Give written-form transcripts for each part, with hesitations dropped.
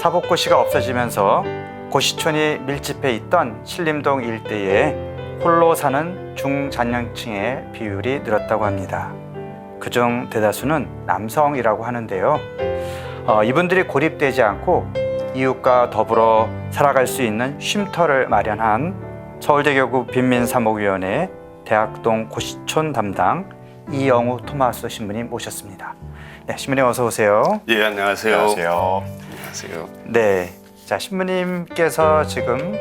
사법고시가 없어지면서 고시촌이 밀집해 있던 신림동 일대에 홀로 사는 중장년층의 비율이 늘었다고 합니다. 그중 대다수는 남성이라고 하는데요. 이분들이 고립되지 않고 이웃과 더불어 살아갈 수 있는 쉼터를 마련한 서울대교구 빈민사목위원회 대학동 고시촌 담당 이영우 토마스 신부님 모셨습니다. 네, 신부님 어서 오세요. 예, 안녕하세요. 안녕하세요. 안녕하세요. 네, 자 신부님께서 지금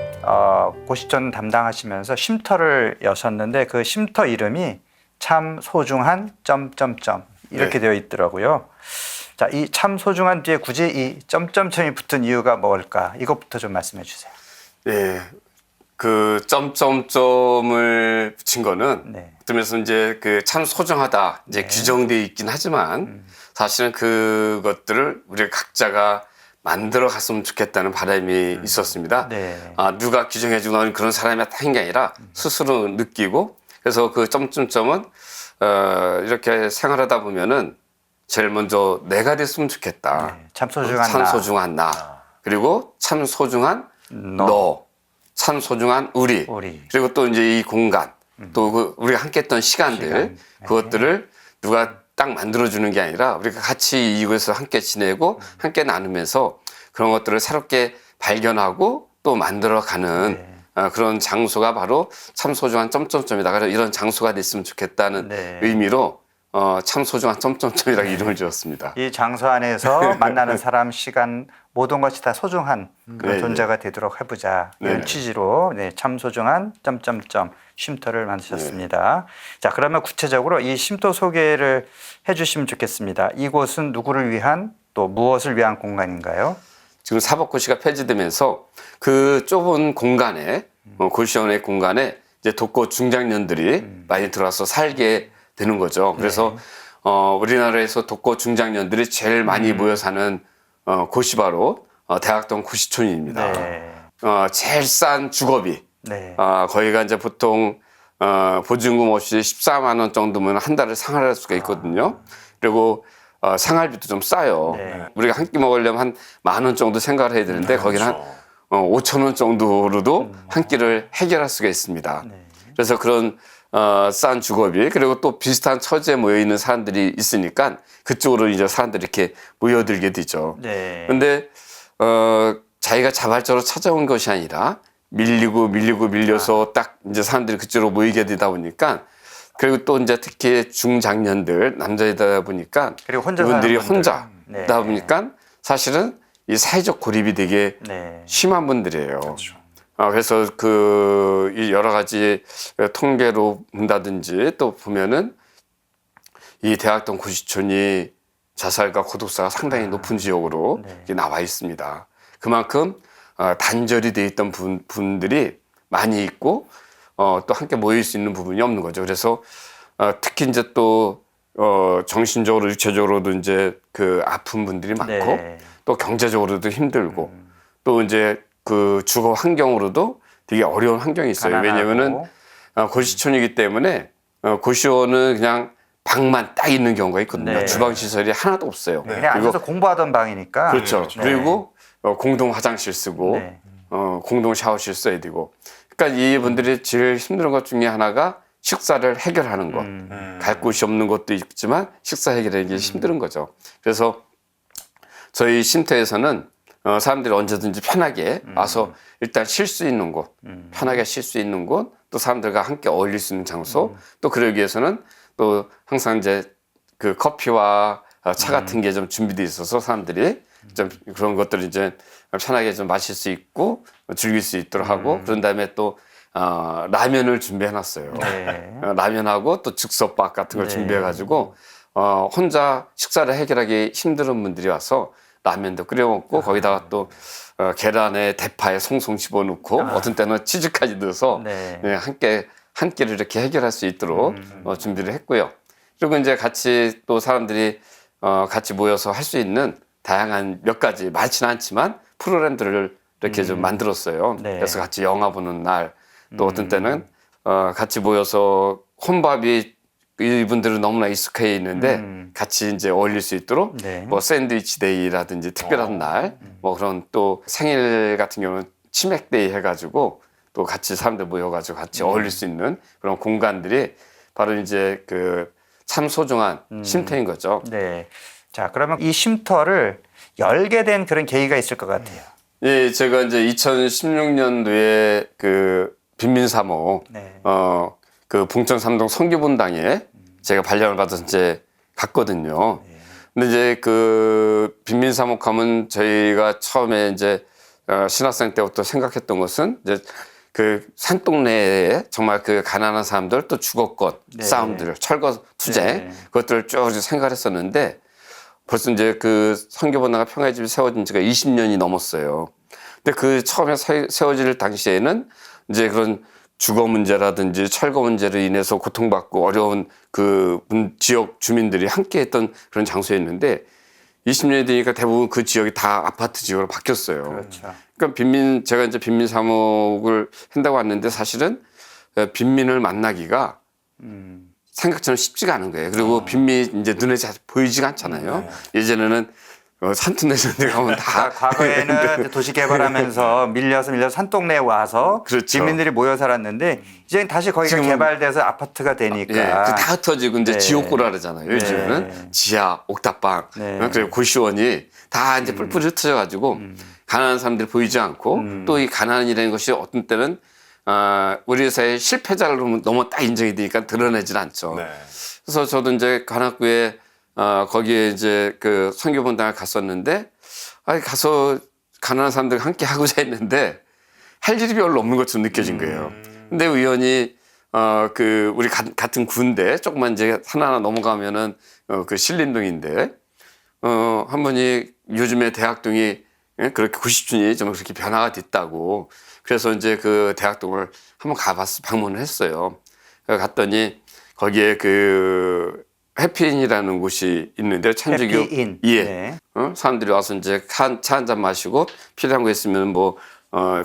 고시촌 담당하시면서 쉼터를 여셨는데 그 쉼터 이름이 참 소중한 점점점 이렇게 되어 있더라고요. 자, 이 참 소중한 뒤에 굳이 이 점점점이 붙은 이유가 뭘까? 이것부터 좀 말씀해 주세요. 예, 그 점점점을 붙인 거는 네. 그러면서 이제 그 참 소중하다 이제 규정되어 있긴 하지만 사실은 그것들을 우리가 각자가 만들어 갔으면 좋겠다는 바람이 있었습니다. 네. 누가 규정해주고 너는 그런 사람이 한 게 아니라 스스로 느끼고 그래서 그 점점점은 이렇게 생활하다 보면은 제일 먼저 내가 됐으면 좋겠다. 네, 참 소중한 참 나. 소중한 나. 그리고 참 소중한 너. 참 소중한 우리. 그리고 또 이제 이 공간. 또 그 우리가 함께 했던 시간들. 시간. 그것들을 누가 딱 만들어주는 게 아니라 우리가 같이 이곳에서 함께 지내고 함께 나누면서 그런 것들을 새롭게 발견하고 또 만들어가는 그런 장소가 바로 참 소중한 점점점이다. 그래서 이런 장소가 됐으면 좋겠다는 의미로 참 소중한 점점점이라고 이름을 지었습니다. 이 장소 안에서 만나는 사람, 시간 모든 것이 다 소중한 그런 존재가 되도록 해보자 이런 취지로 참 소중한 점점점 쉼터를 만드셨습니다. 자, 그러면 구체적으로 이 쉼터 소개를 해주시면 좋겠습니다. 이곳은 누구를 위한 또 무엇을 위한 공간인가요? 지금 사법고시가 폐지되면서 그 좁은 공간에 고시원의 공간에 이제 독거 중장년들이 많이 들어와서 살게 되는 거죠. 그래서 우리나라에서 독거 중장년들이 제일 많이 모여 사는 곳이 바로 대학동 고시촌입니다. 제일 싼 주거비. 거기가 이제 보통 보증금 없이 14만 원 정도면 한 달을 생활할 수가 있거든요. 그리고 생활비도 좀 싸요. 우리가 한 끼 먹으려면 한 10,000원 정도 생각을 해야 되는데 거기는 한 5,000원 정도로도 한 끼를 해결할 수가 있습니다. 그래서 그런 싼 주거비 그리고 또 비슷한 처지에 모여 있는 사람들이 있으니까 그쪽으로 이제 사람들이 이렇게 모여들게 되죠. 근데 자기가 자발적으로 찾아온 것이 아니라 밀려서 딱 이제 사람들이 그쪽으로 모이게 되다 보니까 그리고 또 이제 특히 중장년들 남자이다 보니까 그리고 혼자 이분들이 사는 분들. 혼자다 보니까 사실은 이 사회적 고립이 되게 심한 분들이에요. 그래서 이 여러 가지 통계로 본다든지 또 보면은 이 대학동 고시촌이 자살과 고독사가 상당히 높은 지역으로 나와 있습니다. 그만큼 단절이 돼 있던 분들이 많이 있고 또 함께 모일 수 있는 부분이 없는 거죠. 그래서 특히 이제 또 정신적으로 육체적으로도 이제 그 아픈 분들이 많고 또 경제적으로도 힘들고 또 이제 그 주거 환경으로도 되게 어려운 환경이 있어요. 왜냐면은 고시촌이기 때문에 고시원은 그냥 방만 딱 있는 경우가 있거든요. 주방 시설이 하나도 없어요. 그냥 앉아서 공부하던 방이니까. 그렇죠. 그리고 공동 화장실 쓰고 공동 샤워실 써야 되고. 그러니까 이분들이 제일 힘든 것 중에 하나가 식사를 해결하는 것. 갈 곳이 없는 것도 있지만 식사 해결하는 게 힘든 거죠. 그래서 저희 쉼터에서는 사람들이 언제든지 편하게 와서 일단 쉴 수 있는 곳, 편하게 쉴 수 있는 곳, 또 사람들과 함께 어울릴 수 있는 장소, 또 그러기 위해서는 또 항상 이제 그 커피와 차 같은 게 좀 준비되어 있어서 사람들이 좀 그런 것들을 이제 편하게 좀 마실 수 있고 즐길 수 있도록 하고 그런 다음에 또 라면을 준비해 놨어요. 라면하고 또 즉석밥 같은 걸 준비해 가지고 혼자 식사를 해결하기 힘든 분들이 와서 라면도 끓여 먹고 거기다가 또 계란에 대파에 송송 집어 넣고 어떤 때는 치즈까지 넣어서 함께 한 끼를 이렇게 해결할 수 있도록 준비를 했고요. 그리고 이제 같이 또 사람들이 같이 모여서 할 수 있는 다양한 몇 가지 많지는 않지만 프로그램들을 이렇게 좀 만들었어요. 그래서 같이 영화 보는 날 또 어떤 때는 같이 모여서 혼밥이 이분들은 너무나 익숙해 있는데 같이 이제 어울릴 수 있도록 네. 뭐 샌드위치 데이라든지 특별한 날, 뭐 그런 또 생일 같은 경우는 치맥 데이 해가지고 또 같이 사람들 모여가지고 같이 어울릴 수 있는 그런 공간들이 바로 이제 그 참 소중한 쉼터인 거죠. 네. 자, 그러면 이 쉼터를 열게 된 그런 계기가 있을 것 같아요. 예, 제가 이제 2016년도에 그 빈민사목, 네. 그 봉천 삼동 성교분당에 제가 발령을 받아서 이제 갔거든요. 근데 이제 그 빈민사목 하면 저희가 처음에 이제 신학생 때부터 생각했던 것은 이제 그 산동네에 정말 그 가난한 사람들 또 주거권 네. 싸움들, 철거 투쟁 네. 그것들을 쭉 생각했었는데 벌써 이제 그 성교분당과 평화의 집이 세워진 지가 20년이 넘었어요. 근데 그 처음에 세워질 당시에는 이제 그런 주거 문제라든지 철거 문제로 인해서 고통받고 어려운 그 지역 주민들이 함께 했던 그런 장소였는데 20년이 되니까 대부분 그 지역이 다 아파트 지역으로 바뀌었어요. 그렇죠. 그러니까 제가 이제 빈민 사목을 한다고 왔는데 사실은 빈민을 만나기가 생각처럼 쉽지가 않은 거예요. 그리고 빈민이 이제 눈에 잘 보이지가 않잖아요. 예전에는 산촌 데 가면 다 과거에는 도시 개발하면서 밀려서 산동네에 와서 그렇죠. 주민들이 모여 살았는데 이제 다시 거기가 지금은 개발돼서 아파트가 되니까 예, 다 흩어지고 이제 네. 지옥고라 그러잖아요. 요즘은 네. 지하, 옥탑방, 네. 그리고 고시원이 다 이제 뿔뿔이 흩어져 가지고 가난한 사람들이 보이지 않고 또 이 가난이라는 것이 어떤 때는 우리 사회의 실패자로 너무 딱 인정이 되니까 드러내질 않죠. 네. 그래서 저도 이제 관악구에 거기에 이제 그 선교본당을 갔었는데 가서 가난한 사람들과 함께 하고자 했는데 할 일이 별로 없는 것처럼 느껴진 거예요. 근데 우연히 그 우리 같은 군대 조금만 이제 하나 넘어가면은 그 신림동인데 한 분이 요즘에 대학동이 그렇게 90춘이 좀 그렇게 변화가 됐다고 그래서 이제 그 대학동을 한번 방문을 했어요. 갔더니 거기에 그 해피인이라는 곳이 있는데 천주교 해피인. 예. 네. 사람들이 와서 이제 차 한 잔 마시고 필요한 거 있으면 뭐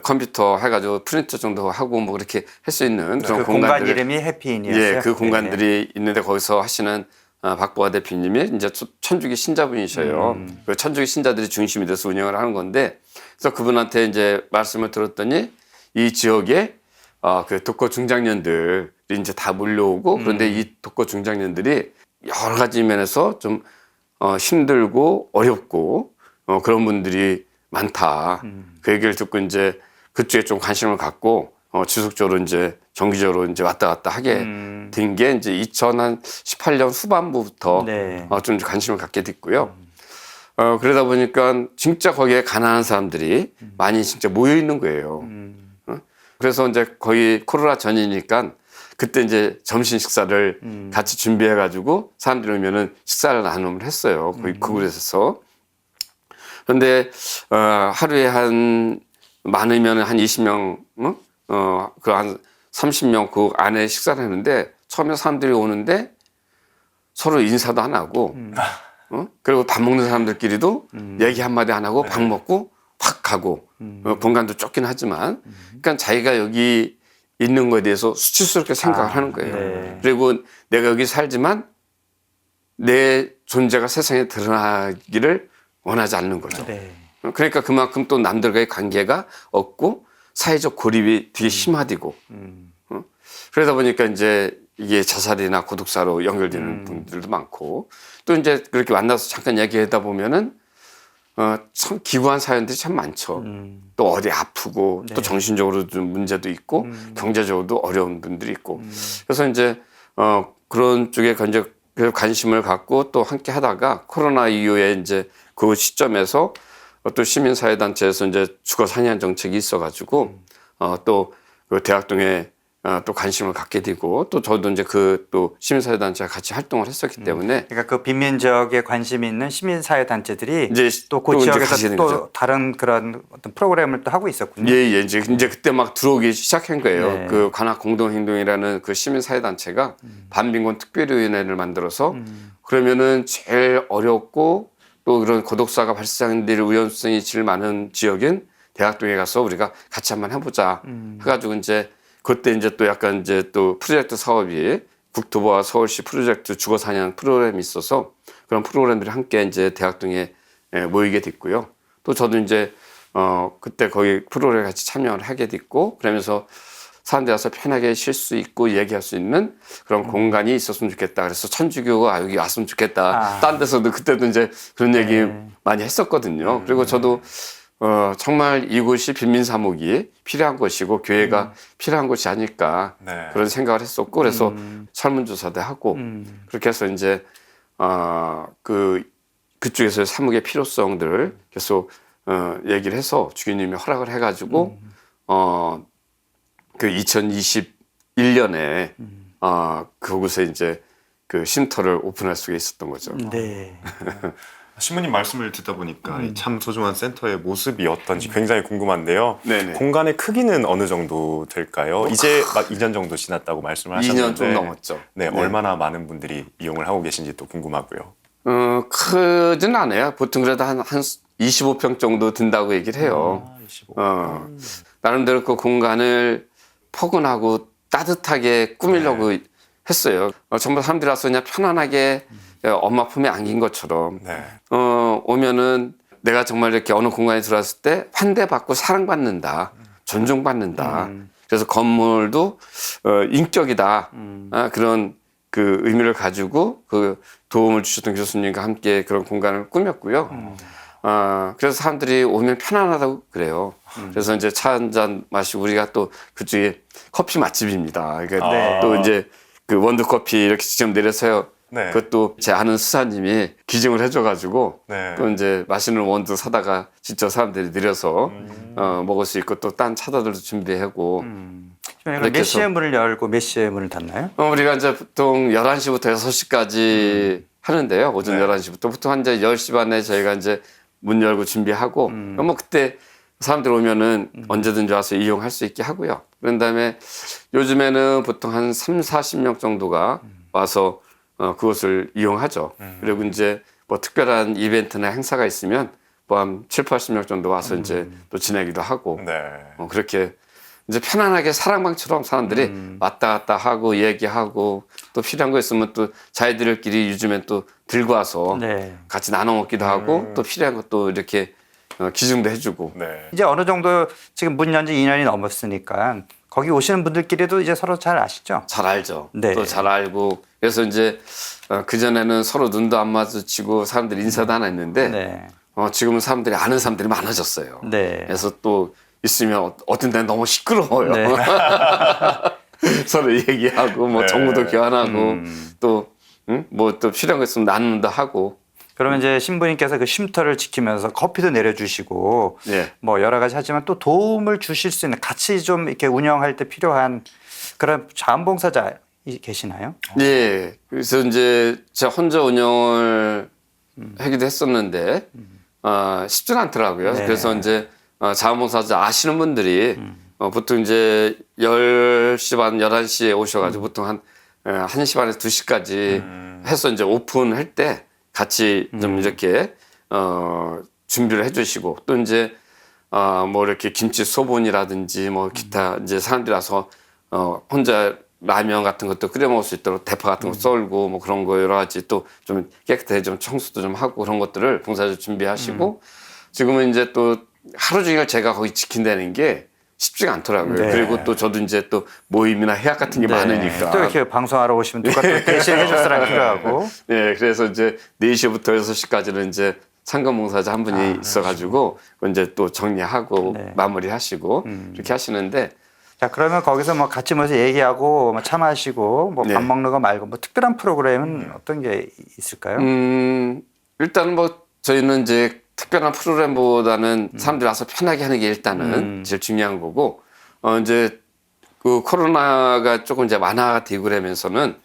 컴퓨터 해가지고 프린터 정도 하고 뭐 그렇게 할 수 있는 그런 그 공간 공간들이- 이름이 해피인이었어요. 예, 그 공간들이 있는데 거기서 하시는 박보아 대표님이 이제 천주교 신자분이셔요. 그 천주교 신자들이 중심이 돼서 운영을 하는 건데 그래서 그분한테 이제 말씀을 들었더니 이 지역에 그 독거 중장년들이 이제 다 몰려오고 그런데 이 독거 중장년들이 여러 가지 면에서 좀 힘들고 어렵고 그런 분들이 많다. 그 얘기를 듣고 이제 그쪽에 좀 관심을 갖고 지속적으로 이제 정기적으로 이제 왔다 갔다 하게 된 게 이제 2018년 후반부부터 네. 좀 관심을 갖게 됐고요. 그러다 보니까 진짜 거기에 가난한 사람들이 많이 진짜 모여 있는 거예요. 그래서 이제 거의 코로나 전이니까 그때 이제 점심 식사를 같이 준비해 가지고 사람들이 오면은 식사를 나눔을 했어요. 거기 그곳에서. 그런데 하루에 한 많으면 한 20명, 그 한 30명 그 안에 식사를 했는데 처음에 사람들이 오는데 서로 인사도 안 하고, 그리고 밥 먹는 사람들끼리도 얘기 한마디 안 하고 밥 먹고 확 가고, 본관도 좁긴 하지만, 그러니까 자기가 여기 있는 거에 대해서 수치스럽게 생각을 하는 거예요. 네. 그리고 내가 여기 살지만 내 존재가 세상에 드러나기를 원하지 않는 거죠. 네. 그러니까 그만큼 또 남들과의 관계가 없고 사회적 고립이 되게 심화되고 그러다 보니까 이제 이게 자살이나 고독사로 연결되는 분들도 많고 또 이제 그렇게 만나서 잠깐 얘기하다 보면은 참 기구한 사연들이 참 많죠. 또 어디 아프고 또 정신적으로 좀 문제도 있고 경제적으로도 어려운 분들이 있고 그래서 이제 그런 쪽에 이제 관심을 갖고 또 함께 하다가 코로나 이후에 이제 그 시점에서 또 시민사회단체에서 이제 주거 상향 정책이 있어가지고 또 그 대학동에 또 관심을 갖게 되고 또 저도 이제 그 또 시민사회단체와 같이 활동을 했었기 때문에 그러니까 그 빈민 지역에 관심 있는 시민사회 단체들이 이제 또 그 또 이제 지역에서 가시게 된 또 거죠. 다른 그런 어떤 프로그램을 또 하고 있었군요. 예, 이제 그때 막 들어오기 시작한 거예요. 네. 그 관악 공동행동이라는 그 시민사회단체가 반빈곤 특별위원회를 만들어서 그러면은 제일 어렵고 또 그런 고독사가 발생될 위험성이 제일 많은 지역인 대학동에 가서 우리가 같이 한번 해보자 해가지고 이제 그때 이제 또 약간 이제 또 프로젝트 사업이 국토부와 서울시 프로젝트 주거 사냥 프로그램이 있어서 그런 프로그램들이 함께 이제 대학동에 모이게 됐고요. 또 저도 이제 그때 거기 프로그램에 같이 참여를 하게 됐고 그러면서 사람들이 와서 편하게 쉴 수 있고 얘기할 수 있는 그런 공간이 있었으면 좋겠다. 그래서 천주교가 여기 왔으면 좋겠다. 딴 데서도 그때도 이제 그런 얘기 많이 했었거든요. 그리고 저도 정말 이곳이 빈민사목이 필요한 곳이고 교회가 필요한 곳이 아닐까 그런 생각을 했었고 그래서 설문조사도 하고 그렇게 해서 이제 그쪽에서 사목의 필요성들을 계속 얘기를 해서 주교님이 허락을 해가지고 그 2021년에 그곳에 이제 그 쉼터를 오픈할 수가 있었던 거죠. 네. 신부님 말씀을 듣다 보니까 이참 소중한 센터의 모습이 어떤지 굉장히 궁금한데요. 네네. 공간의 크기는 어느 정도 될까요? 이제 막 2년 정도 지났다고 말씀을 하셨는데 2년 좀 넘었죠. 네, 네. 얼마나 많은 분들이 이용을 하고 계신지 또 궁금하고요. 크진 않아요. 보통 그래도 한 25평 정도 든다고 얘기를 해요. 25. 나름대로 그 공간을 포근하고 따뜻하게 꾸미려고 했어요. 정말 사람들이 와서 그냥 편안하게 엄마 품에 안긴 것처럼 네. 오면은 내가 정말 이렇게 어느 공간에 들어왔을 때 환대받고 사랑받는다, 존중받는다. 그래서 건물도 인격이다. 그런 그 의미를 가지고 그 도움을 주셨던 교수님과 함께 그런 공간을 꾸몄고요. 그래서 사람들이 오면 편안하다고 그래요. 그래서 이제 차 한 잔 마시고 우리가 또 그쪽에 커피 맛집입니다. 그러니까 네. 또 이제 그 원두커피 이렇게 직접 내려서요. 네. 그것도 제 아는 수사님이 기증을 해줘가지고 네. 또 이제 맛있는 원두 사다가 직접 사람들이 내려서 먹을 수 있고 또 딴 차다들도 준비하고 몇 시에 문을 열고 몇 시에 문을 닫나요? 우리가 이제 보통 11시부터 6시까지 하는데요. 오전 네. 11시부터 보통 한 이제 10시 반에 저희가 이제 문 열고 준비하고 뭐 그때 사람들 오면은 언제든지 와서 이용할 수 있게 하고요. 그런 다음에 요즘에는 보통 한 3, 40명 정도가 와서 그것을 이용하죠. 그리고 이제 뭐 특별한 이벤트나 행사가 있으면 뭐 한 7, 80명 정도 와서 이제 또 지내기도 하고 네. 그렇게 이제 편안하게 사랑방처럼 사람들이 왔다 갔다 하고 얘기하고 또 필요한 거 있으면 또 자기들끼리 요즘엔 또 들고 와서 네. 같이 나눠 먹기도 하고 또 필요한 것도 이렇게 기증도 해주고 네. 이제 어느 정도 지금 문 연지 2년이 넘었으니까 거기 오시는 분들끼리도 이제 서로 잘 아시죠? 잘 알죠. 네. 또 잘 알고 그래서 이제 그전에는 서로 눈도 안 마주치고 사람들이 인사도 안 했는데 네. 지금은 사람들이 아는 사람들이 많아졌어요. 네. 그래서 또 있으면 어떤 데는 너무 시끄러워요. 네. 서로 얘기하고 뭐 네. 정보도 교환하고 또 뭐 또 필요한 거 있으면 나눔도 하고. 그러면 이제 신부님께서 그 쉼터를 지키면서 커피도 내려주시고 네. 뭐 여러 가지 하지만 또 도움을 주실 수 있는 같이 좀 이렇게 운영할 때 필요한 그런 자원봉사자 계시나요? 예. 그래서 이제 제가 혼자 운영을 하기도 했었는데 쉽지는 않더라고요. 네. 그래서 이제 자원봉사자 아시는 분들이 보통 이제 10시 반, 11시에 오셔가지고 보통 한 1시 반에서 2시까지 해서 이제 오픈할 때 같이 좀 이렇게 준비를 해주시고 또 이제 뭐 이렇게 김치 소분이라든지 뭐 기타 이제 사람들이 와서 혼자 라면 같은 것도 끓여 먹을 수 있도록 대파 같은 거 썰고 뭐 그런 거 여러 가지 또 좀 깨끗하게 좀 청소도 좀 하고 그런 것들을 봉사자 준비하시고 지금은 이제 또 하루 종일 제가 거기 지킨다는 게 쉽지가 않더라고요. 네. 그리고 또 저도 이제 또 모임이나 해약 같은 게 많으니까. 또 이렇게 방송하러 오시면 누가 또 대신해 줄 사람이 필요하고. 네, 그래서 이제 4시부터 6시까지는 이제 상금봉사자 한 분이 있어가지고 그거 이제 또 정리하고 네. 마무리하시고 이렇게 하시는데 자, 그러면 거기서 뭐 같이 모여서 얘기하고 뭐 차 마시고 뭐 밥 네. 먹는 거 말고 뭐 특별한 프로그램은 어떤 게 있을까요? 일단은 뭐 저희는 이제 특별한 프로그램보다는 사람들이 와서 편하게 하는 게 일단은 제일 중요한 거고 이제 그 코로나가 조금 이제 완화가 되고 그러면서는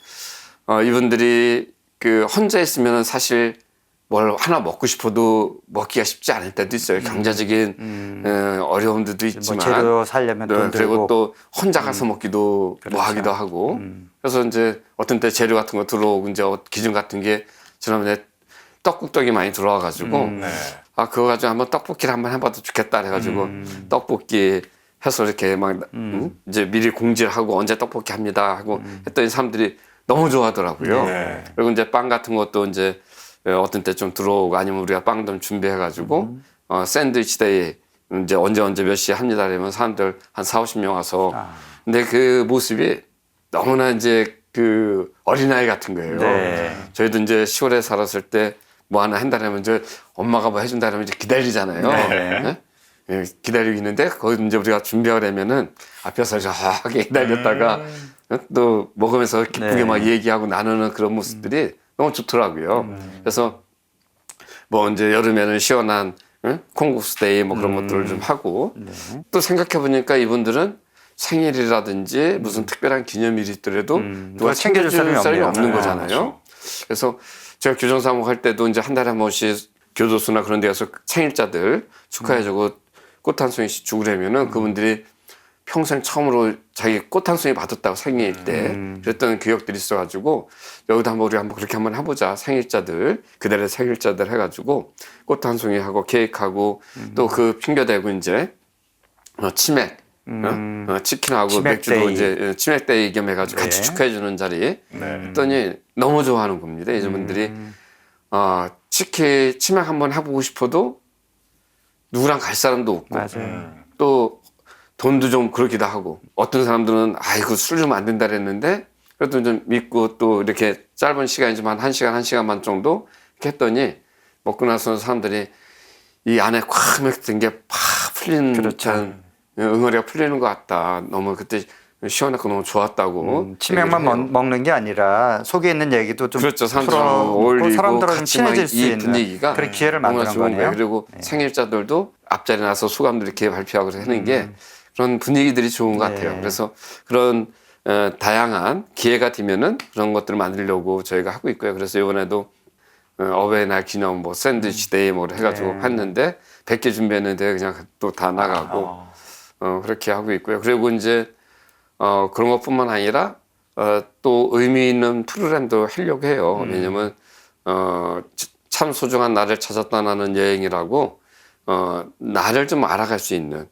이분들이 그 혼자 있으면은 사실 뭘 하나 먹고 싶어도 먹기가 쉽지 않을 때도 있어요. 경제적인 어려움들도 있지만 뭐 재료 살려면 돈 들고. 그리고 또 혼자 가서 먹기도 그렇죠. 뭐 하기도 하고 그래서 이제 어떤 때 재료 같은 거 들어오고 이제 기준 같은 게 지난번에 떡국떡이 많이 들어와 가지고 네. 그거 가지고 한번 떡볶이를 한번 해봐도 좋겠다 해가지고 떡볶이 해서 이렇게 막 이제 미리 공지를 하고 언제 떡볶이 합니다 하고 했더니 사람들이 너무 좋아하더라고요. 네. 그리고 이제 빵 같은 것도 이제 어떤 때 좀 들어오고 아니면 우리가 빵 좀 준비해가지고 샌드위치 데이 이제 언제 몇 시에 합니다. 그러면 사람들 한 40-50명 와서 근데 그 모습이 너무나 이제 그 어린아이 같은 거예요. 네. 저희도 이제 시골에 살았을 때 뭐 하나 한다면 이제 엄마가 뭐 해준다면 이제 기다리잖아요. 네. 예, 기다리고 있는데 거기 이제 우리가 준비하려면은 앞에서 저하게 기다렸다가 또 먹으면서 기쁘게 네. 막 얘기하고 나누는 그런 모습들이 너무 좋더라고요. 그래서 뭐 이제 여름에는 시원한 콩국수 데이 뭐 그런 것들을 좀 하고 또 생각해 보니까 이분들은 생일이라든지 무슨 특별한 기념일이 있더라도 누가 챙겨줄 사람이 없는 거잖아요. 그렇죠. 그래서 제가 교정사무 할 때도 이제 한 달에 한 번씩 교도소나 그런 데 가서 생일자들 축하해주고 꽃 한 송이씩 주고라면은 그분들이 평생 처음으로 자기 꽃 한 송이 받았다고 생일 때 그랬던 기억들이 있어가지고 여기도 한번 우리 한번 그렇게 한번 해보자. 생일자들 그들의 생일자들 해가지고 꽃 한 송이 하고 케이크하고 또 그 핑계대고 이제 치맥 치킨하고 치맥 맥주도 데이. 이제 치맥 데이 겸해가지고 네. 같이 축하해주는 자리 네. 했더니 너무 좋아하는 겁니다. 이분들이 치맥 한번 해보고 싶어도 누구랑 갈 사람도 없고 맞아요. 또 돈도 좀 그러기도 하고 어떤 사람들은 아이고 술 좀 안 된다 그랬는데 그래도 좀 믿고 또 이렇게 짧은 시간이지만 1시간 반 정도 이렇게 했더니 먹고 나서 사람들이 이 안에 콱 맥힌 게 팍 풀리는 그렇죠. 듯한 응어리가 풀리는 것 같다. 너무 그때 시원하고 너무 좋았다고. 치맥만 얘기를 해요. 먹는 게 아니라 속에 있는 얘기도 좀 그렇죠. 사람들하고 풀어보고 어울리고 사람들하고 좀 같이 막 친해질 수 이 있는 분위기가 그런 기회를 너무나 만드는 좋은 거네요. 그리고 생일자들도 앞자리 나서 소감들 이렇게 발표하고 하는 게 그런 분위기들이 좋은 것 같아요. 네. 그래서 그런 다양한 기회가 되면은 그런 것들을 만들려고 저희가 하고 있고요. 그래서 이번에도 어버이날 기념 뭐 샌드위치 데이 뭐 해가지고 네. 했는데 100개 준비했는데 그냥 또 다 나가고 그렇게 하고 있고요. 그리고 이제 그런 것뿐만 아니라 또 의미 있는 프로그램도 하려고 해요. 왜냐면 참 소중한 나를 찾았다는 여행이라고 나를 좀 알아갈 수 있는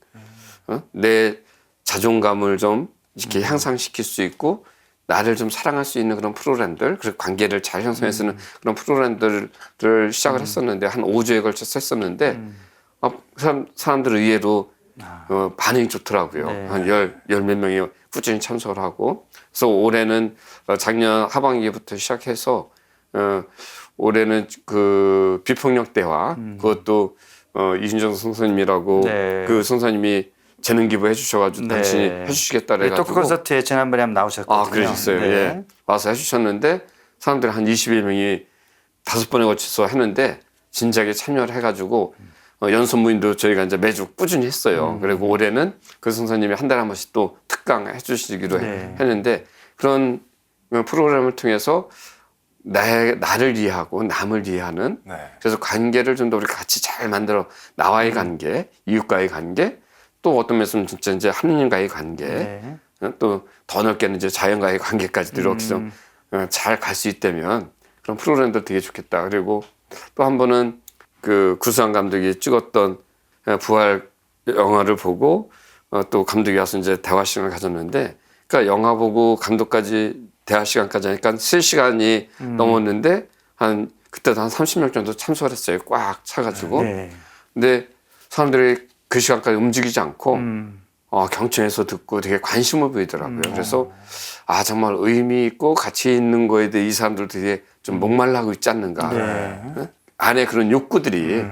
내 자존감을 좀 이렇게 향상시킬 수 있고 나를 좀 사랑할 수 있는 그런 프로그램들 그리고 관계를 잘 형성해 쓰는 그런 프로그램들을 시작을 했었는데 한 5주에 걸쳐서 했었는데 사람들 의외로 반응이 좋더라고요. 네. 한 열 몇 명이 꾸준히 참석을 하고 그래서 올해는 작년 하반기부터 시작해서 올해는 그 비폭력 대화 그것도 이준정 선생님이라고 네. 그 선생님이 재능 기부해 주셔가지고 네. 당신이 해주시겠다 네, 그래가지고 토크 콘서트에 지난번에 한번 나오셨거든요. 아 그러셨어요. 네. 예. 와서 해주셨는데 사람들이 한 21명이 5번에 걸쳐서 했는데 진작에 참여를 해가지고 연선무인도 저희가 이제 매주 꾸준히 했어요. 그리고 올해는 그 선생님이 한 달에 한 번씩 또 특강 해주시기로 네. 했는데 그런 프로그램을 통해서 나를 이해하고 남을 이해하는 네. 그래서 관계를 좀 더 우리 같이 잘 만들어 나와의 관계, 이웃과의 관계, 또 어떤 면에서는 진짜 이제 하느님과의 관계, 네. 또 더 넓게는 이제 자연과의 관계까지도 이렇게 좀 잘 갈 수 있다면 그런 프로그램도 되게 좋겠다. 그리고 또 한 번은 그 구수한 감독이 찍었던 부활 영화를 보고 또 감독이 와서 이제 대화 시간을 가졌는데 그러니까 영화 보고 감독까지 대화 시간까지 하니까 3시간이 넘었는데 그때도 한 30명 정도 참석을 했어요. 꽉 차가지고. 네. 근데 사람들이 그 시간까지 움직이지 않고 경청해서 듣고 되게 관심을 보이더라고요. 그래서 정말 의미 있고 가치 있는 거에 대해 이 사람들 되게 좀 목말라하고 있지 않는가. 네. 안에 그런 욕구들이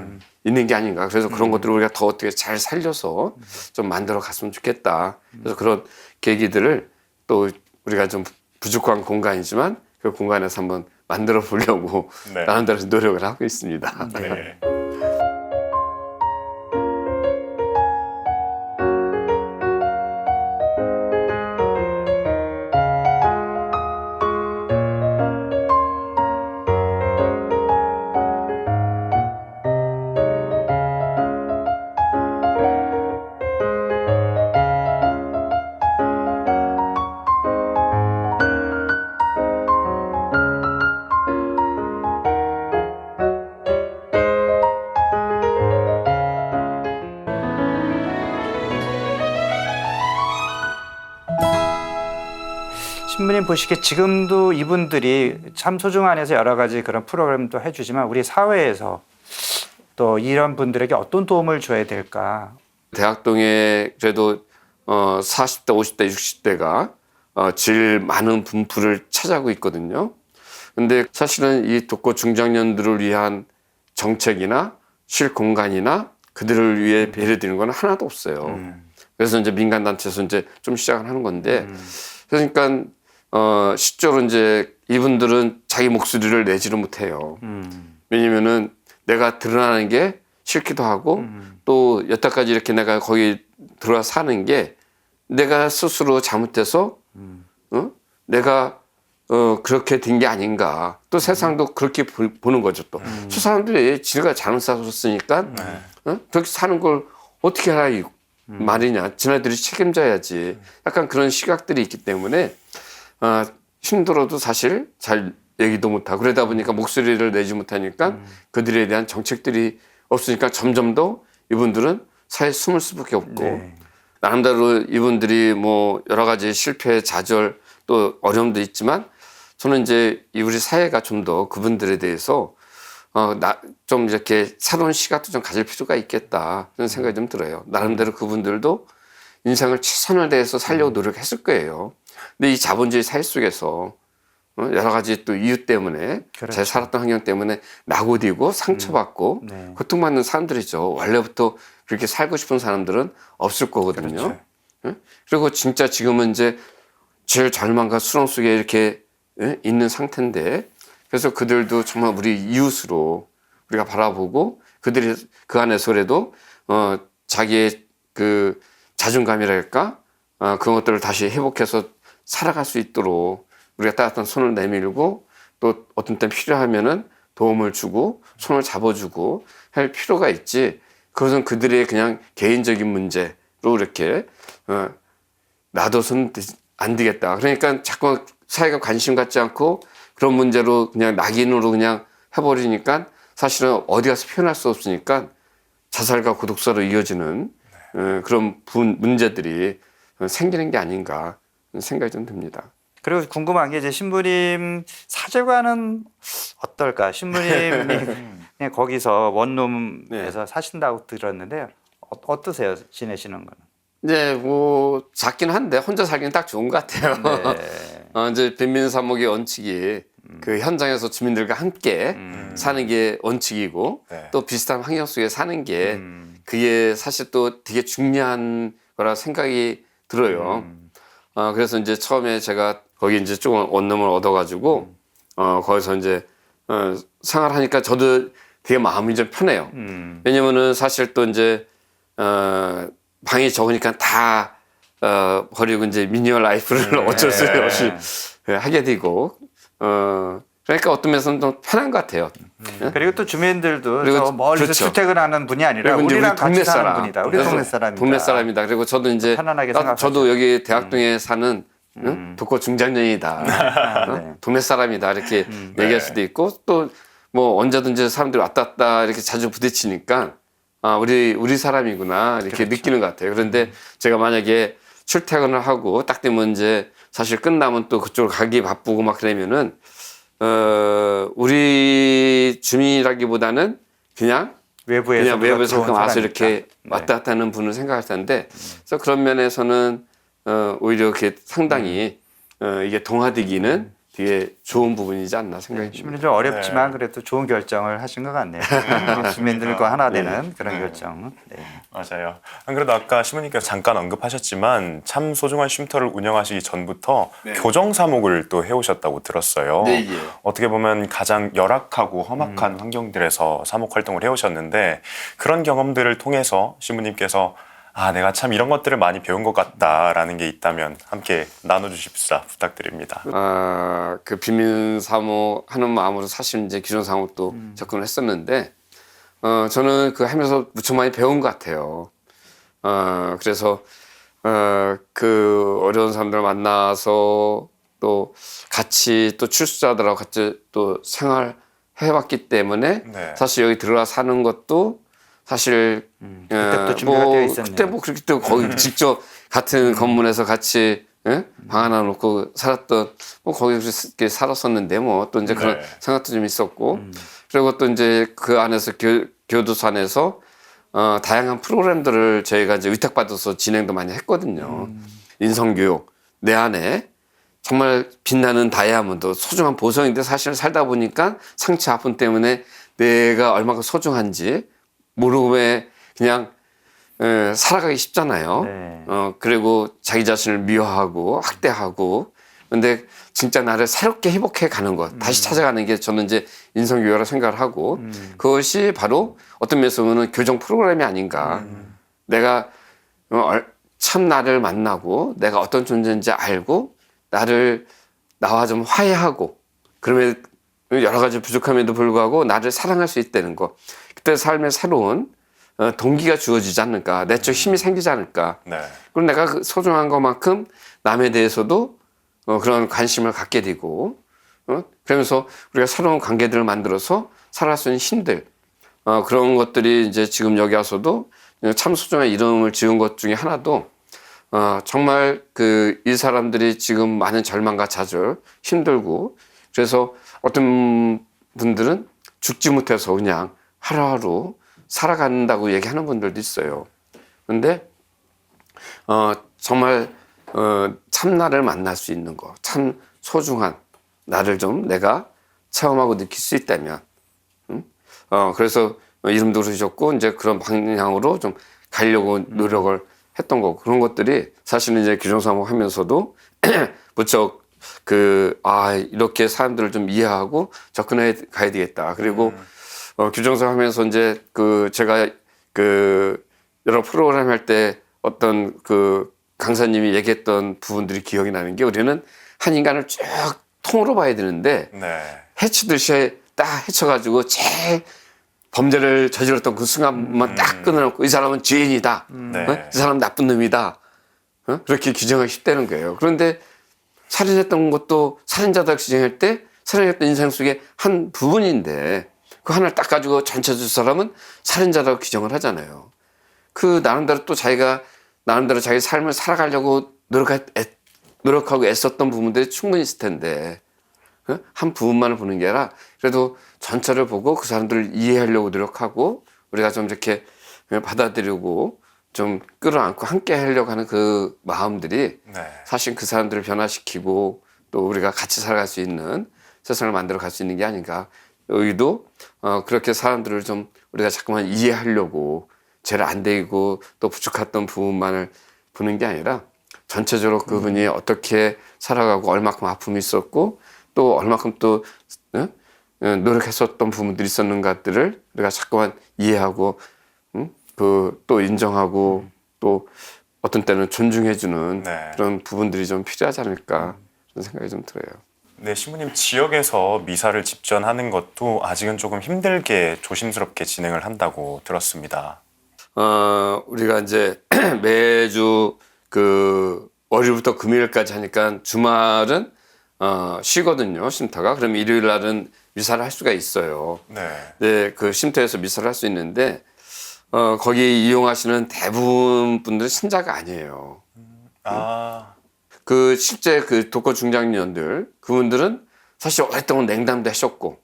있는 게 아닌가. 그래서 그런 것들을 우리가 더 어떻게 잘 살려서 좀 만들어 갔으면 좋겠다. 그래서 그런 계기들을 또 우리가 좀 부족한 공간이지만 그 공간에서 한번 만들어 보려고 네. 나름대로 노력을 하고 있습니다. 네. 신부님 보시기에 지금도 이분들이 참 소중한에서 여러 가지 그런 프로그램도 해주지만 우리 사회에서 또 이런 분들에게 어떤 도움을 줘야 될까? 대학동에 그래도 40대, 50대, 60대가 제일 많은 분포를 차지하고 있거든요. 근데 사실은 이 독거 중장년들을 위한 정책이나 실 공간이나 그들을 위해 배려드리는 건 하나도 없어요. 그래서 이제 민간단체에서 이제 좀 시작을 하는 건데, 그러니까 실제로 이제 이분들은 자기 목소리를 내지를 못해요. 왜냐면은 내가 드러나는 게 싫기도 하고 또 여태까지 이렇게 내가 거기 들어와 사는 게 내가 스스로 잘못해서 내가 그렇게 된 게 아닌가. 또 세상도 그렇게 보는 거죠. 또 저 사람들이 지가 잘못 살았으니까 그렇게 사는 걸 어떻게 하라 이 말이냐. 지네들이 책임져야지. 약간 그런 시각들이 있기 때문에 힘들어도 사실 잘 얘기도 못하고 그러다 보니까 목소리를 내지 못하니까 그들에 대한 정책들이 없으니까 점점 더 이분들은 사회에 숨을 수밖에 없고 네. 나름대로 이분들이 뭐 여러 가지 실패, 좌절 또 어려움도 있지만 저는 이제 우리 사회가 좀 더 그분들에 대해서 좀 이렇게 새로운 시각도 좀 가질 필요가 있겠다 그런 생각이 좀 들어요. 나름대로 그분들도 인생을 최선을 다해서 살려고 노력했을 거예요. 근데 이 자본주의 사회 속에서 여러 가지 또 이유 때문에 그렇죠. 제 살았던 환경 때문에 낙오되고 상처받고 네. 고통받는 사람들이죠. 원래부터 그렇게 살고 싶은 사람들은 없을 거거든요. 그렇죠. 그리고 진짜 지금은 이제 제일 절망과 수렁 속에 이렇게 있는 상태인데 그래서 그들도 정말 우리 이웃으로 우리가 바라보고 그들이 그 안에서라도 자기의 그 자존감이랄까 그런 것들을 다시 회복해서 살아갈 수 있도록 우리가 따뜻한 손을 내밀고 또 어떤 때 필요하면은 도움을 주고 손을 잡아주고 할 필요가 있지. 그것은 그들의 그냥 개인적인 문제로 이렇게 놔둬서는 안 되겠다. 그러니까 자꾸 사회가 관심 갖지 않고 그런 문제로 그냥 낙인으로 그냥 해버리니까 사실은 어디 가서 표현할 수 없으니까 자살과 고독사로 이어지는 그런 문제들이 생기는 게 아닌가 생각이 좀 듭니다. 그리고 궁금한 게 이제 신부님 사제관은 어떨까? 신부님이 그냥 거기서 원룸에서 사신다고 들었는데요. 어떠세요? 지내시는 거는? 이제 뭐 작긴 한데 혼자 살기는 딱 좋은 것 같아요. 네. 이제 빈민사목의 원칙이 그 현장에서 주민들과 함께 사는 게 원칙이고 네. 또 비슷한 환경 속에 사는 게 그게 사실 또 되게 중요한 거라 생각이 들어요. 그래서 이제 처음에 제가 거기 이제 조금 원룸을 얻어가지고 거기서 이제 생활하니까 저도 되게 마음이 좀 편해요. 왜냐면은 사실 또 이제 방이 적으니까 다 버리고 이제 미니멀 라이프를 어쩔 수 없이 하게 되고 그러니까 어떤 면에서는 좀 편한 것 같아요. 그리고 또 주민들도 그리고 저 멀리서 그렇죠. 출퇴근 하는 분이 아니라 그리고 이제 우리랑 우리 동네 같이 사는 사람. 분이다. 우리 그래서 동네 사람이다. 동네 사람이다. 그리고 저도 이제 편안하게 생각하죠. 저도 여기 대학동에 사는 독거 중장년이다. 네. 동네 사람이다. 이렇게 얘기할 수도 있고 또 뭐 언제든지 사람들이 왔다 갔다 이렇게 자주 부딪히니까 우리 사람이구나 이렇게 그렇죠. 느끼는 것 같아요. 그런데 제가 만약에 출퇴근을 하고 딱 되면 이제 사실 끝나면 또 그쪽으로 가기 바쁘고 막 그러면은 우리 주민이라기보다는 그냥 외부에서 잠깐 와서 사람이니까. 이렇게 네. 왔다 갔다 하는 분을 생각할 텐데 그래서 그런 면에서는 오히려 이렇게 상당히 이게 동화되기는 되게 좋은 부분이지 않나 생각이 듭니다. 신부님 좀 어렵지만 그래도 좋은 결정을 하신 것 같네요. 주민들과 하나 되는 그런 결정. 네. 맞아요. 안 그래도 아까 신부님께서 잠깐 언급하셨지만 참 소중한 쉼터를 운영하시기 전부터 교정사목을 또 해오셨다고 들었어요. 네, 예. 어떻게 보면 가장 열악하고 험악한 환경들에서 사목 활동을 해오셨는데 그런 경험들을 통해서 신부님께서 내가 참 이런 것들을 많이 배운 것 같다라는 게 있다면 함께 나눠주십사 부탁드립니다. 그 비민사목 하는 마음으로 사실 이제 기존사목도 접근을 했었는데 저는 그 하면서 무척 많이 배운 것 같아요. 그래서 그 어려운 사람들 만나서 또 같이 또 출소자들하고 같이 또 생활해봤기 때문에 네. 사실 여기 들어가 사는 것도 사실 그때부터 준비가 되어 있었네요. 그때 뭐 그렇게 또 거기 직접 같은 건물에서 같이 예? 방 하나 놓고 살았던 뭐 거기서 이렇게 살았었는데 뭐 또 이제 그런 네. 생각도 좀 있었고 그리고 또 이제 그 안에서 교도소 안에서 다양한 프로그램들을 저희가 이제 위탁받아서 진행도 많이 했거든요. 인성교육 내 안에 정말 빛나는 다이아몬드 소중한 보석인데 사실 살다 보니까 상처 아픔 때문에 내가 얼마나 소중한지 모르고 왜 그냥 살아가기 쉽잖아요. 네. 그리고 자기 자신을 미워하고 학대하고 근데 진짜 나를 새롭게 회복해 가는 것 다시 찾아가는 게 저는 이제 인성교육이라고 생각을 하고 그것이 바로 어떤 면에서 보면 교정 프로그램이 아닌가. 내가 참 나를 만나고 내가 어떤 존재인지 알고 나와 좀 화해하고 그러면 여러 가지 부족함에도 불구하고 나를 사랑할 수 있다는 거 그때 삶의 새로운 동기가 주어지지 않을까 내적 힘이 생기지 않을까 네. 그리고 내가 그 소중한 것만큼 남에 대해서도 그런 관심을 갖게 되고 그러면서 우리가 새로운 관계들을 만들어서 살아갈 수 있는 힘들 그런 것들이 이제 지금 여기 와서도 참 소중한 이름을 지은 것 중에 하나도 정말 이 사람들이 지금 많은 절망과 좌절 힘들고 그래서 어떤 분들은 죽지 못해서 그냥 하루하루 살아간다고 얘기하는 분들도 있어요. 근데 정말 참 나를 만날 수 있는 거, 참 소중한 나를 좀 내가 체험하고 느낄 수 있다면, 그래서 이름도 그러셨고 이제 그런 방향으로 좀 가려고 노력을 했던 거 그런 것들이 사실은 이제 규정사목 하면서도 무척 이렇게 사람들을 좀 이해하고 접근해 가야 되겠다. 그리고 규정사 하면서 이제 제가 여러 프로그램 할 때 어떤 강사님이 얘기했던 부분들이 기억이 나는 게 우리는 한 인간을 쭉 통으로 봐야 되는데 네. 해치듯이 딱 해쳐가지고 제일 범죄를 저질렀던 그 순간만 딱 끊어놓고 이 사람은 죄인이다. 네. 이 사람은 나쁜 놈이다. 그렇게 규정하기 쉽다는 거예요. 그런데 살인했던 것도 살인자다 규정할 때 살인했던 인생 속의 한 부분인데 그 하나를 딱 가지고 전체적으로 사람은 살인자라고 규정을 하잖아요. 나름대로 또 자기가 나름대로 자기 삶을 살아가려고 노력하고 애썼던 부분들이 충분히 있을 텐데 한 부분만을 보는 게 아니라 그래도 전체를 보고 그 사람들을 이해하려고 노력하고 우리가 좀 이렇게 받아들이고 좀 끌어안고 함께 하려고 하는 그 마음들이 네. 사실 그 사람들을 변화시키고 또 우리가 같이 살아갈 수 있는 세상을 만들어 갈 수 있는 게 아닌가. 여기도 그렇게 사람들을 좀 우리가 자꾸만 이해하려고 죄를 안 대고 또 부족했던 부분만을 보는 게 아니라 전체적으로 그분이 어떻게 살아가고 얼마큼 아픔이 있었고 또 얼마큼 또 노력했었던 부분들이 있었는가들을 우리가 자꾸만 이해하고 또 인정하고 또 어떤 때는 존중해주는 네. 그런 부분들이 좀 필요하지 않을까 그런 생각이 좀 들어요. 네, 신부님 지역에서 미사를 집전하는 것도 아직은 조금 힘들게 조심스럽게 진행을 한다고 들었습니다. 우리가 이제 매주 월요일부터 금요일까지 하니까 주말은 쉬거든요, 쉼터가. 그럼 일요일 날은 미사를 할 수가 있어요. 네. 네, 그 쉼터에서 미사를 할 수 있는데 거기 이용하시는 대부분 분들은 신자가 아니에요. 아, 실제 독거 중장년들 그분들은 사실 오랫동안 냉담도 하셨고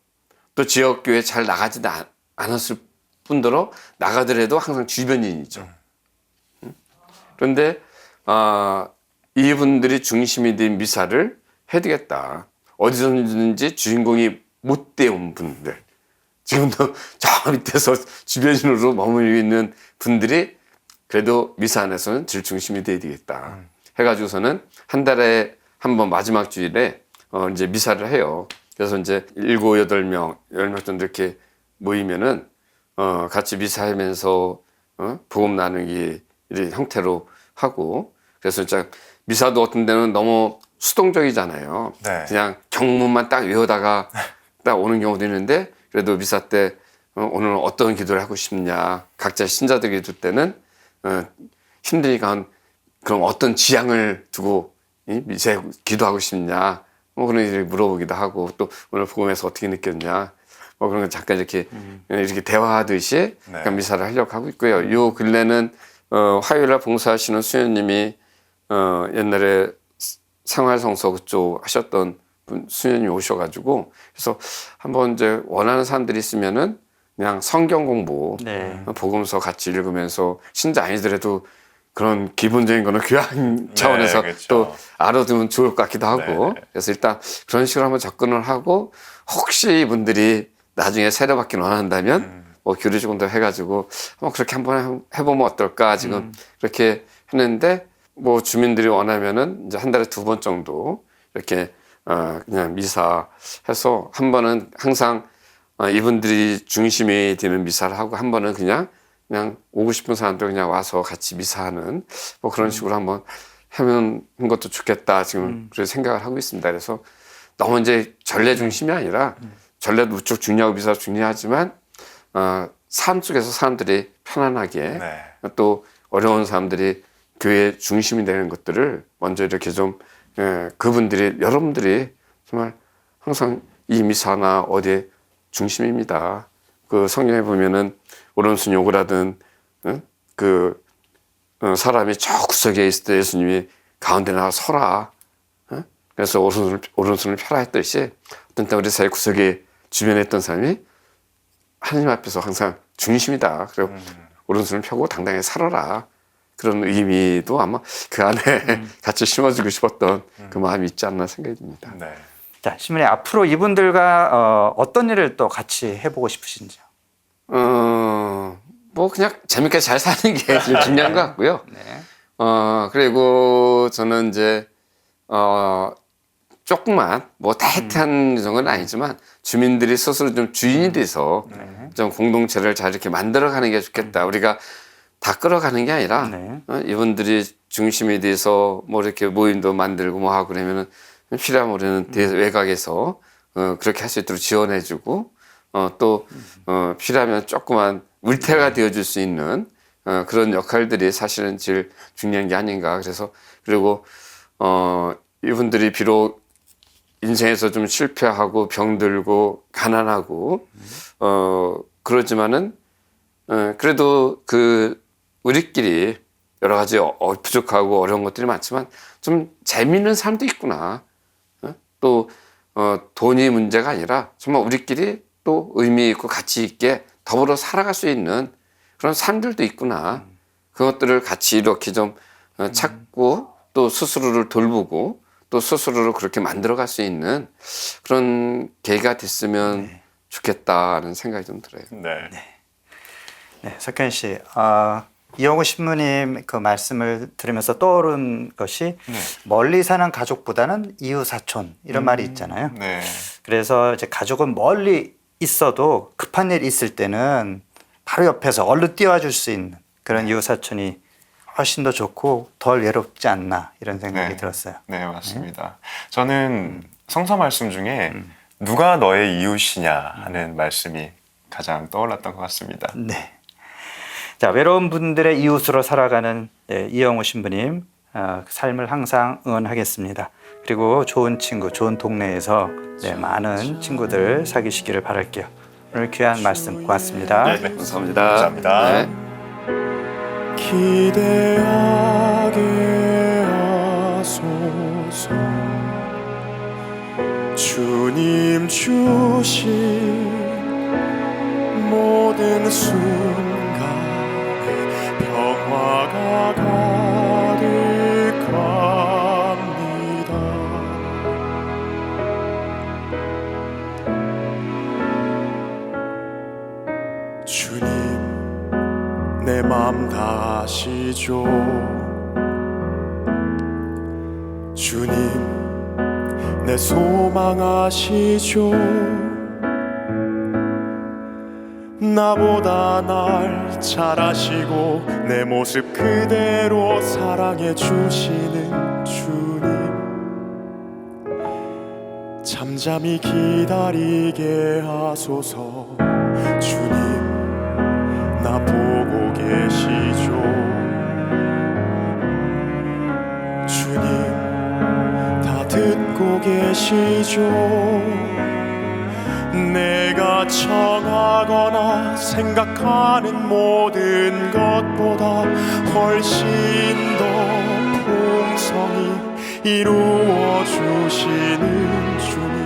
또 지역교회 잘 나가지도 않았을 뿐더러 나가더라도 항상 주변인이죠. 그런데 이분들이 중심이 된 미사를 해드리겠다. 어디서든지 주인공이 못 되온 분들 지금도 저 밑에서 주변인으로 머물고 있는 분들이 그래도 미사 안에서는 제일 중심이 돼야 되겠다. 해가지고서는 한 달에 한 번 마지막 주일에 이제 미사를 해요. 그래서 이제 7, 8명, 10명 정도 이렇게 모이면은 같이 미사하면서 복음 나누기 이런 형태로 하고 그래서 진짜 미사도 어떤 데는 너무 수동적이잖아요. 네. 그냥 경문만 딱 외우다가 딱 오는 경우도 있는데 그래도 미사 때 오늘 어떤 기도를 하고 싶냐 각자 신자들이 줄 때는 힘드니까 그럼 어떤 지향을 두고 미사에 기도하고 싶냐 뭐 그런 일을 물어보기도 하고 또 오늘 복음에서 어떻게 느꼈냐 뭐 그런 거 잠깐 이렇게 대화하듯이 네. 미사를 하려고 하고 있고요. 요 근래는 화요일날 봉사하시는 수녀님이 옛날에 생활성서 그쪽 하셨던 분 수녀님이 오셔가지고 그래서 한번 이제 원하는 사람들이 있으면은 그냥 성경 공부, 네. 복음서 같이 읽으면서 신자 아니더라도 그런 기본적인 거는 교양 차원에서 그렇죠. 또 알아두면 좋을 것 같기도 하고 네. 그래서 일단 그런 식으로 한번 접근을 하고 혹시 이분들이 나중에 세례받기를 원한다면 뭐 교리 조금더 해가지고 그렇게 한번 해보면 어떨까 지금 그렇게 했는데 뭐 주민들이 원하면은 이제 한 달에 2번 정도 이렇게 그냥 미사 해서 한 번은 항상 이분들이 중심이 되는 미사를 하고 한 번은 그냥 오고 싶은 사람들 그냥 와서 같이 미사하는 뭐 그런 식으로 한번 하면 것도 좋겠다 지금 그렇게 생각을 하고 있습니다. 그래서 너무 이제 전례 중심이 아니라 전례도 무척 중요하고 미사도 중요하지만 삶 속에서 사람들이 편안하게 네. 또 어려운 사람들이 교회 중심이 되는 것들을 먼저 이렇게 좀 그분들이 여러분들이 정말 항상 이 미사나 어디에 중심입니다. 그 성경에 보면은 오른손 욕을 하든 사람이 저 구석에 있을 때 예수님이 가운데 나와 서라. 그래서 오른손을 펴라 했듯이 어떤 때 우리 사회 구석에 주변에 있던 사람이 하나님 앞에서 항상 중심이다. 그리고 오른손을 펴고 당당히 살아라. 그런 의미도 아마 그 안에 같이 심어주고 싶었던 그 마음이 있지 않나 생각이 듭니다. 네. 자, 신부님 앞으로 이분들과 어떤 일을 또 같이 해보고 싶으신지요? 뭐 그냥 재밌게 잘 사는 게 제일 중요한 것 같고요. 네. 그리고 저는 이제 조금만 뭐 타이트한 정도는 아니지만 주민들이 스스로 좀 주인이 돼서 좀 공동체를 잘 이렇게 만들어가는 게 좋겠다. 우리가 다 끌어가는 게 아니라 네. 이분들이 중심이 돼서 뭐 이렇게 모임도 만들고 뭐 하고 그러면은 필요하면 우리는 외곽에서 그렇게 할 수 있도록 지원해주고 또 필요하면 조그만 울태가 되어줄 수 있는 그런 역할들이 사실은 제일 중요한 게 아닌가. 그래서 그리고 이분들이 비록 인생에서 좀 실패하고 병들고 가난하고 그러지만은 그래도 우리끼리 여러 가지 부족하고 어려운 것들이 많지만 좀 재미있는 삶도 있구나. 또 돈이 문제가 아니라 정말 우리끼리 또 의미 있고 가치 있게 더불어 살아갈 수 있는 그런 삶들도 있구나. 그것들을 같이 이렇게 좀 찾고 또 스스로를 돌보고 또 스스로를 그렇게 만들어갈 수 있는 그런 계기가 됐으면 좋겠다는 생각이 좀 들어요. 네. 네, 석현 씨, 이영호 신부님 그 말씀을 들으면서 떠오른 것이 멀리 사는 가족보다는 이웃 사촌 이런 말이 있잖아요. 네. 그래서 이제 가족은 멀리 있어도 급한 일 있을 때는 바로 옆에서 얼른 뛰어와 줄 수 있는 그런 이웃 사촌이 훨씬 더 좋고 덜 외롭지 않나 이런 생각이 네. 들었어요. 네, 맞습니다. 저는 성서 말씀 중에 누가 너의 이웃이냐 하는 말씀이 가장 떠올랐던 것 같습니다. 네. 자, 외로운 분들의 이웃으로 살아가는 이영호 신부님 삶을 항상 응원하겠습니다. 그리고 좋은 친구, 좋은 동네에서 많은 친구들 사귀시기를 바랄게요. 오늘 귀한 말씀 고맙습니다. 네, 감사합니다. 감사합니다. 네. 기대하게 하소서. 주님 주신 모든 순간에 평화가 가득합니다. 주님 내 맘 다시죠. 주님 내 소망하시죠. 나보다 날 잘 아시고 내 모습 그대로 사랑해 주시는 주님, 잠잠히 기다리게 하소서. 주님 나 보고 계시죠. 주님 다 듣고 계시죠. 내가 청하거나 생각하는 모든 것보다 훨씬 더 풍성히 이루어 주시는 주님